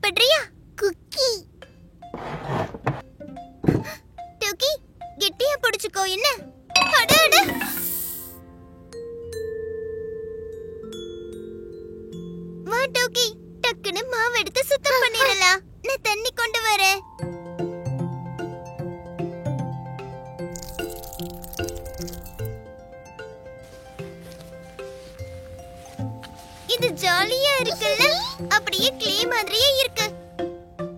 சாப்பிடுறியா? குக்கி. டோக்கி, கெட்டியா பிடிச்சுக்கோ. என்ன? அட அட. வா டோக்கி, டக்குன்னு மாவு எடுத்து சுத்தம் பண்ணிடலாம். நான் தண்ணி கொண்டு வரேன். இது ஜாலியா இருக்குல்ல? அப்படியே க்ளே மாதிரியே இருக்கு.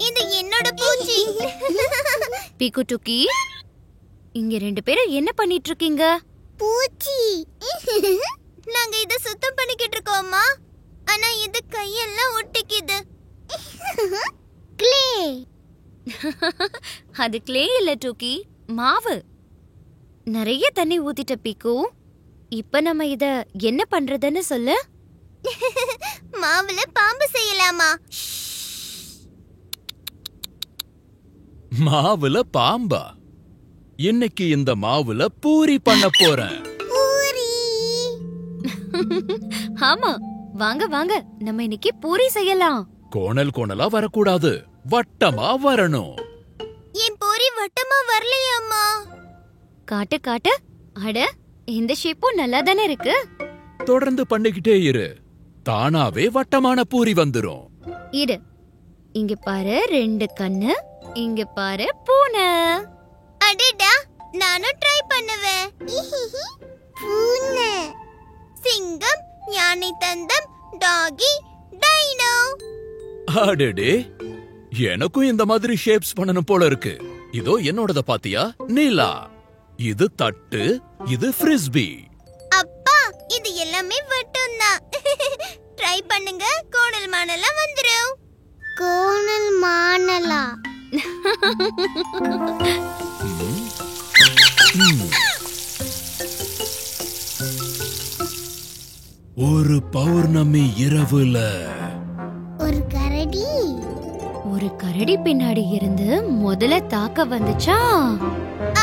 இது என்னோட பூச்சி. பீக்கு டோக்கி, இங்க 2 பேரும் என்ன பண்ணிட்டு இருக்கீங்க? பூச்சி. நாங்க இத சுத்தம் பண்ணிக்கிட்டு இருக்கோம்மா. ஆனா இது கையெல்லாம் ஒட்டிக்குது. க்ளே. அது க்ளே இல்ல டோக்கி, மாவு. நிறைய தண்ணி ஊத்திட்ட பீக்கு. இப்ப நம்ம இத என்ன பண்றதுன்னு சொல்லு. மாவுல பாம்பு செய்யலாமா? மாவுல பாம்பா? இன்னைக்கு இந்த மாவுல பூரி பண்ண போறேன். பூரி. ஆமா, வாங்க வாங்க, நம்ம இன்னைக்கு பூரி செய்யலாம். கோணல் கோணலா வரக்கூடாது, வட்டமா வரணும். என் பூரி வட்டமா வரலையாம்மா? காட்டு காட்டு. அட, இந்த ஷேப்பும் நல்லா தானே இருக்கு. தொடர்ந்து பண்ணிக்கிட்டே இரு, தானாவே வட்டமான பூரி வந்துரும். இரு, இங்க பாரு 2 கண்ணு, இங்க பாரு பூனை. அடடா, நானும் ட்ரை பண்ணுவேன். பூனை, சிங்கம், யானை தந்தம், டாகி, டைனோ. அடடே, எனக்கும் இந்த மாதிரி ஷேப்ஸ் பண்ணணும் போல இருக்கு. இதோ என்னோடத பாத்தியா? நீலா. இது தட்டு, இது ஃப்ரிஸ்பி. அப்பா, இது எல்லாமே வட்டம் தான். ட்ரை பண்ணுங்க, கோணல் மானலா வந்துரும். கோணல் மானலா. ஒரு பௌர்ணமி இரவுல ஒரு கரடி பின்னாடி இருந்து முதல்ல தாக்க வந்துச்சா.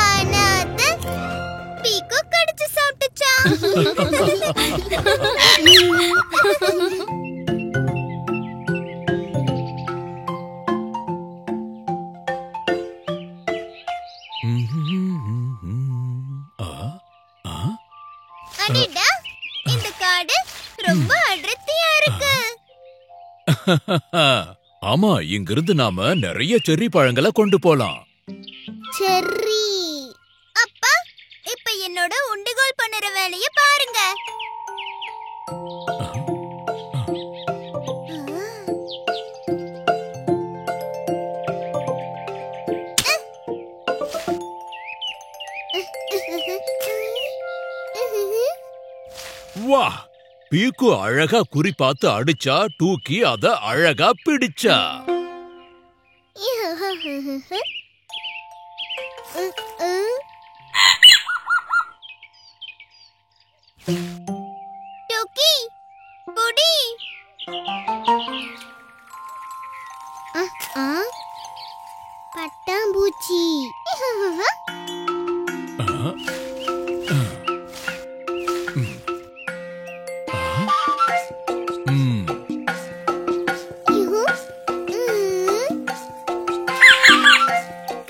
ஆனா அது பீக்கு கடிச்சு சாப்பிட்டுச்சா. அடடா, இந்த காடு ரொம்ப அடர்த்தியா இருக்கு. ஆமா, இங்கிருந்து நாம நிறைய செர்ரி பழங்களை கொண்டு போலாம். செர்ரி. அப்பா, இப்ப என்னோட உண்டிகோல் பண்ணுற வேலைய பாருங்க. வா, பீக்கு அழகா குறி பார்த்து அடிச்சா, டூக்கி அத அழகா பிடிச்சா. டோக்கி, புடி. பட்டாம்பூச்சி.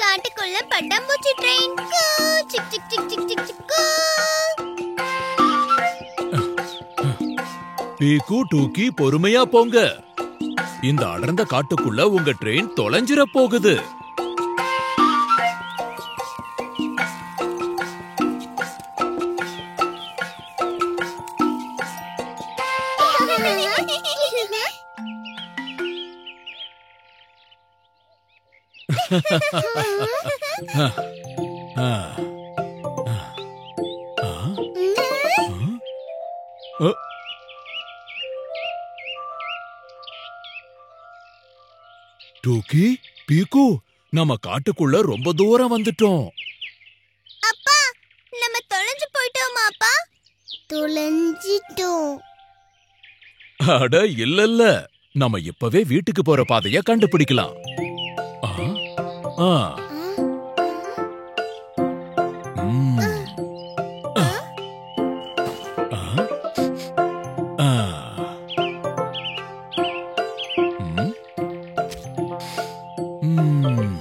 காட்டுக்குள்ள பட்டாம்பூச்சி ட்ரெயின். சிக் சிக் சிக் சிக் சிக் சிக். பீக்கு, டூக்கி, பொறுமையா போங்க. இந்த அடர்ந்த காட்டுக்குள்ள உங்க ட்ரெயின் தொலைஞ்சிர போகுது. டூக்கி, பீக்கு, நம்ம காட்டுக்குள்ள ரொம்ப தூரம் வந்துட்டோம். அப்பா, நம்ம தொலைஞ்சு போயிட்டோமா அப்பா? தொலைஞ்சிட்டோம். அட இல்லல்ல, நம்ம இப்பவே வீட்டுக்கு போற பாதைய கண்டுபிடிக்கலாம். ம்.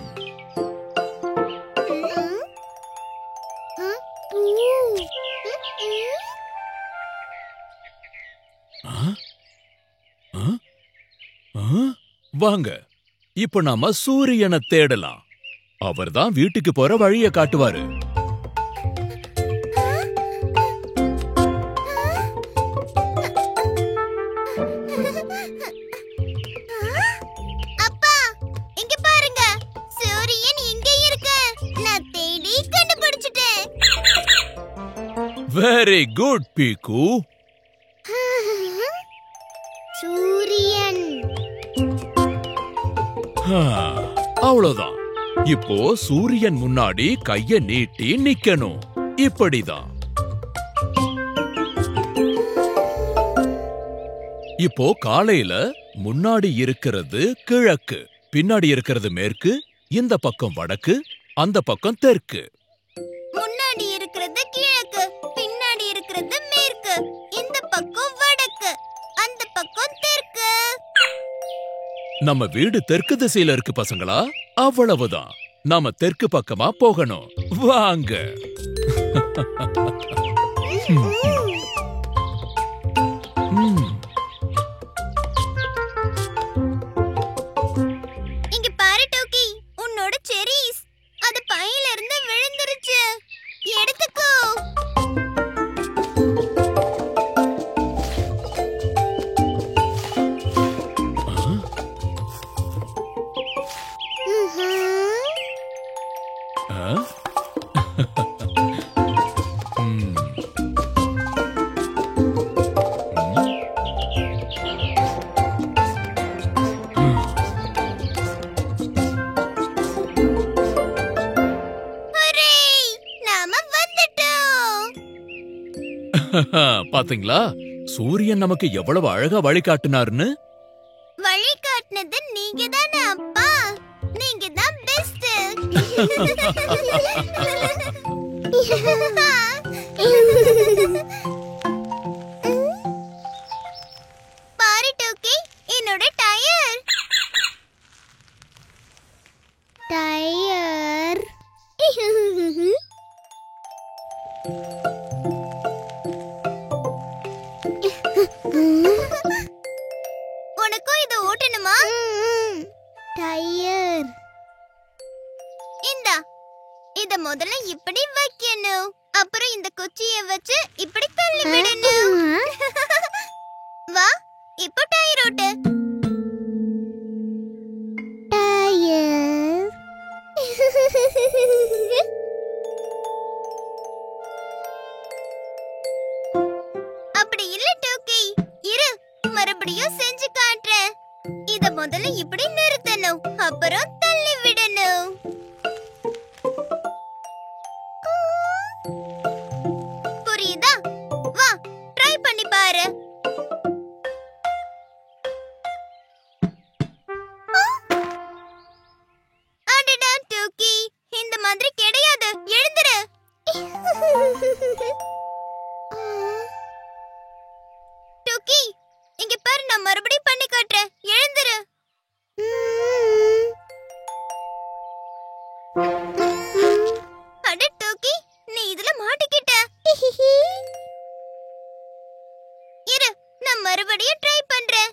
ஆ? ஆ? ஆ? வாங்க இப்ப நாம சூரியனை தேடலாம். அவர்தான் வீட்டுக்கு போற வழிய காட்டுவாரு. அப்பா, இங்க பாருங்க. சூரியன் இங்க இருக்கு. நான் தேடி கண்டுபிடிச்சிட்டேன். வெரி குட் பீக்கு. சூரியன். அவ்வளவுதான். இப்போ சூரியன் முன்னாடி கைய நீட்டி நிக்கணும். இப்படிதான். இப்போ காலையில முன்னாடி இருக்கிறது கிழக்கு, பின்னாடி இருக்கிறது மேற்கு, இந்த பக்கம் வடக்கு, அந்த பக்கம் தெற்கு. முன்னாடி இருக்கிறது கிழக்கு, பின்னாடி இருக்கிறது மேற்கு, இந்த பக்கம் வடக்கு, அந்த பக்கம் தெற்கு. நம்ம வீடு தெற்கு திசையில இருக்கு பசங்களா. அவ்வளவுதான். நாம தெற்கு பக்கமா போகணும். வாங்க. ம். இங்க பாரு டோக்கி, உன்னோட செரீஸ். அது பையில இருந்து விழுந்துருச்சு. எடுத்துக்கோ. ஆ? ம். ஹூரே! நாம வந்துட்டோம். பாத்தீங்களா, சூரியன் நமக்கு எவ்வளவு அழகா வழிகாட்டினார்னு. வழி காட்டுனது நீங்க தானே அப்பா. நீங்க தான் பெஸ்ட். பாரு டோக்கி, என்னோட டயர். டயர். உனக்கும் இது ஓட்டணுமா? டயர். இந்தா, இத முதல்ல இப்படி வைக்கணும். அப்புறம் இந்த குச்சியை வச்சு இப்படி தள்ளி விடணும். வா, இப்போ டயர் ஓட்டு. டயர். அப்படி இல்ல டோக்கி. இரு, மறுபடியும் செஞ்சு காட்டுறேன். இத முதல்ல இப்படி நிறுத்தணும். அப்புறம் தள்ளி விடணும். புரியுதா? வா, ட்ரை பண்ணி பாரு. அடடா டோக்கி, இந்த மாதிரி கிடையாது. எழுந்துரு. டோக்கி, இங்க பாரு, நான் மறுபடியும் பண்ணி காட்டுறேன். எழுந்துரு. அட டோக்கி, நீ இதுல மாட்டிக்கிட்ட. இரு, நான் மறுபடியும் ட்ரை பண்றேன்.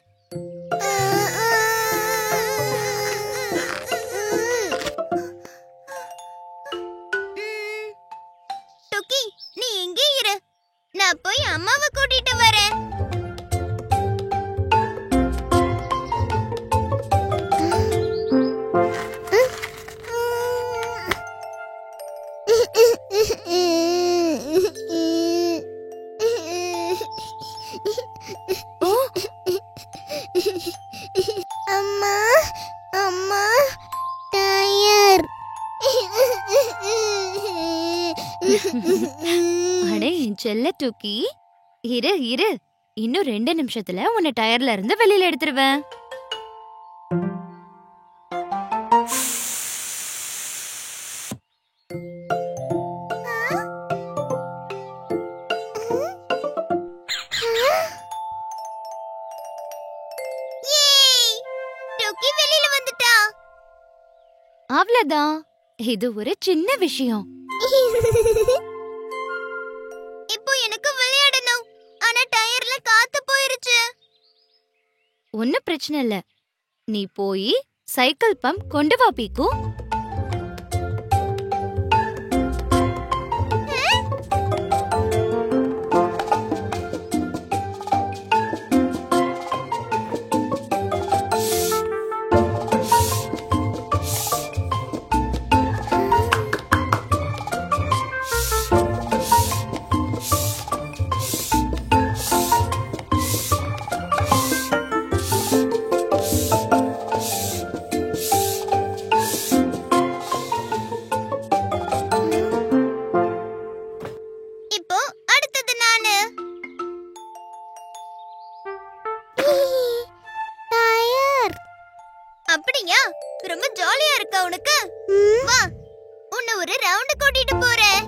டோக்கி, நீ எங்கே இரு. நான் போய் அம்மாவை கூட்டிட்டு வரேன். அம்மா, அம்மா, டயர். அடே என் செல்ல டூக்கி, இரு இரு, இன்னும் 2 நிமிஷத்துல உன்னை டயர்ல இருந்து வெளியில எடுத்துருவேன். ஏய்! டோக்கி வெளியில வந்துட்டா. அவ்வளவுதான். இது ஒரு சின்ன விஷயம். இப்போ எனக்கு விளையாடணும். ஆனா டயர்ல காத்து போயிருச்சு. ஒன்னும் பிரச்சனை இல்ல. நீ போய் சைக்கிள் பம்ப் கொண்டு வா பீக்கு. இப்போ அடுத்தது நானு. டயர். அப்படியா? ரொம்ப ஜாலியா இருக்கா உனக்கு? வா, உன்னை ஒரு ரவுண்ட் கூட்டிட்டு போறேன்.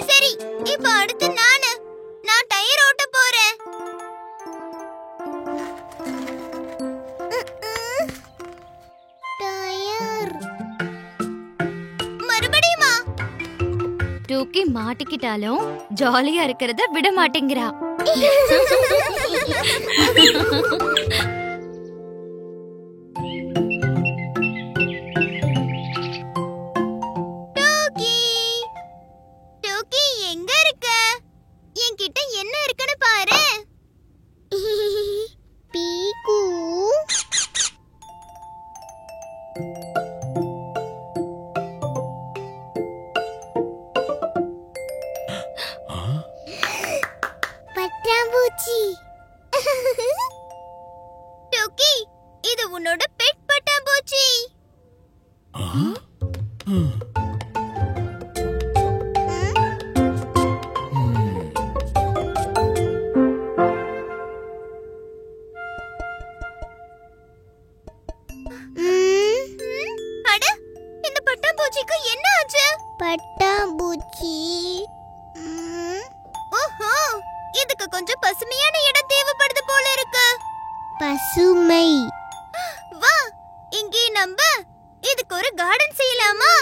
சரி, இப்போ அடுத்து நானு. நான் டயர் ஓட்ட போறேன். டயர். மறுபடியுமா? டூக்கி மாட்டிக்கிட்டாலும் ஜாலியா இருக்கிறத விட மாட்டேங்கிறா. டூக்கி, டூக்கி எங்க இருக்க? என்கிட்ட என்ன இருக்குன்னு பாரு. பீக்கு. பட்டாம்பூச்சி. டூக்கி, இது உன்னோட பெட் பட்டாம்பூச்சி. அட, இந்த பட்டாம்பூச்சிக்கு என்ன ஆச்சு? பட்டாம்பூச்சி. ஓஹோ, இதுக்கு கொஞ்சம் பசுமையான இடம் தேவைப்படுது போல இருக்கு. பசுமை. வா, இங்கே நம்ம இதுக்கு ஒரு கார்டன் செய்யலாமா?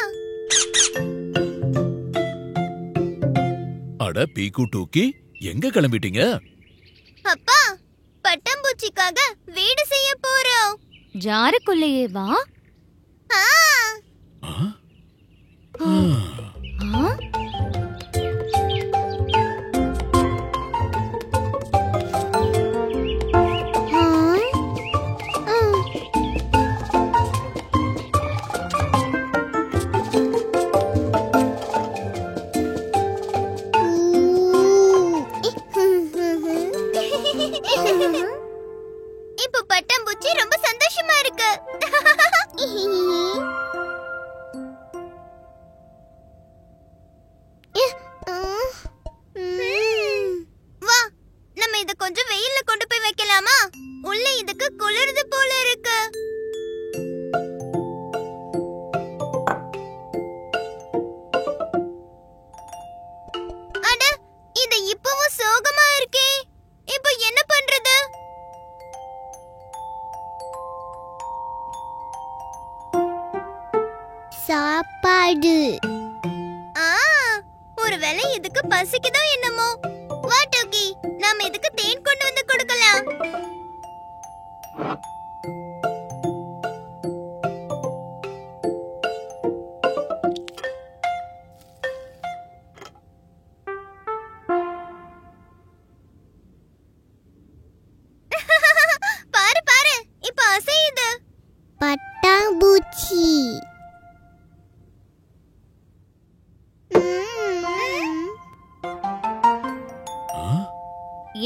அட பீக்கு டூக்கி, எங்க கிளம்பிட்டீங்க? அப்பா, பட்டாம்பூச்சிக்காக வீடு செய்ய போறோம். ஜாருக்குள்ளேயே வா. ஆ, ஆ? ஆ? இப்போ பட்டாம்பூச்சி ரொம்ப சந்தோஷமா இருக்கு. வா, நம்ம இத கொஞ்சம் வெயில்ல கொண்டு போய் வைக்கலாமா? உள்ள இதுக்கு குளிருது போல இருக்கு. அட, இது இப்பவும் சோகமா இருக்கே. இப்போ என்ன பண்றது? சாப்பாடு. ஒருவேளை இதுக்கு பசிக்குதோ என்னமோ. வா டோக்கி, நாம இதுக்கு தேன் கொண்டு வந்து கொடுக்கலாம். பாரு பாரு, இப்ப அசையுது. பட்டாம்பூச்சி.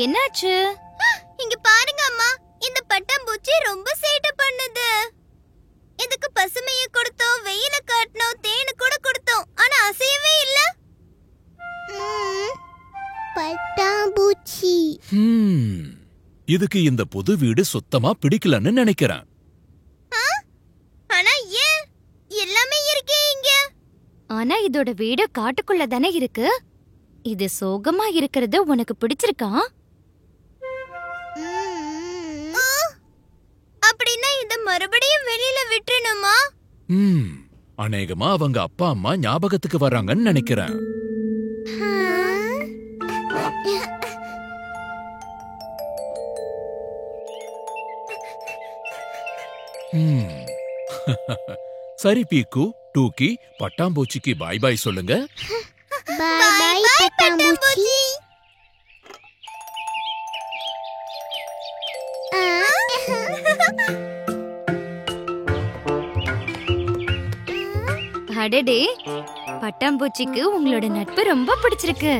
என்னாச்சு? இங்க பாருங்க அம்மா, இந்த பட்டாம்பூச்சி ரொம்ப சேட்டை பண்ணுது. இதுக்கு பசுமையை கொடுத்தோம், வெயில காட்டினோம், தேனு கூட கொடுத்தோம், ஆனா அசையவே இல்ல. பட்டாம்பூச்சி. இதுக்கு இந்த புது வீடு சுத்தமா பிடிக்கலன்னு நினைக்கிறேன். ஆனா ஏன்? எல்லாமே இருக்கே இங்க. ஆனா இதோட வீடு காட்டுக்குள்ள தானே இருக்கு. இது சோகமா இருக்கிறது உனக்கு பிடிச்சிருக்கா? அப்படின்னா இத மறுபடியும் வெளியில விட்டுறணுமா? அநேகமா அவங்க அப்பா அம்மா ஞாபகத்துக்கு வர்றாங்கன்னு நினைக்கிறேன். சரி பீக்கு, டூக்கி, பட்டாம்பூச்சிக்கு பாய் பாய் சொல்லுங்க. பாய் பாய் பட்டாம்பூச்சி. அடடே, பட்டாம்பூச்சிக்கு உங்களோட நட்பு ரொம்ப பிடிச்சிருக்கு.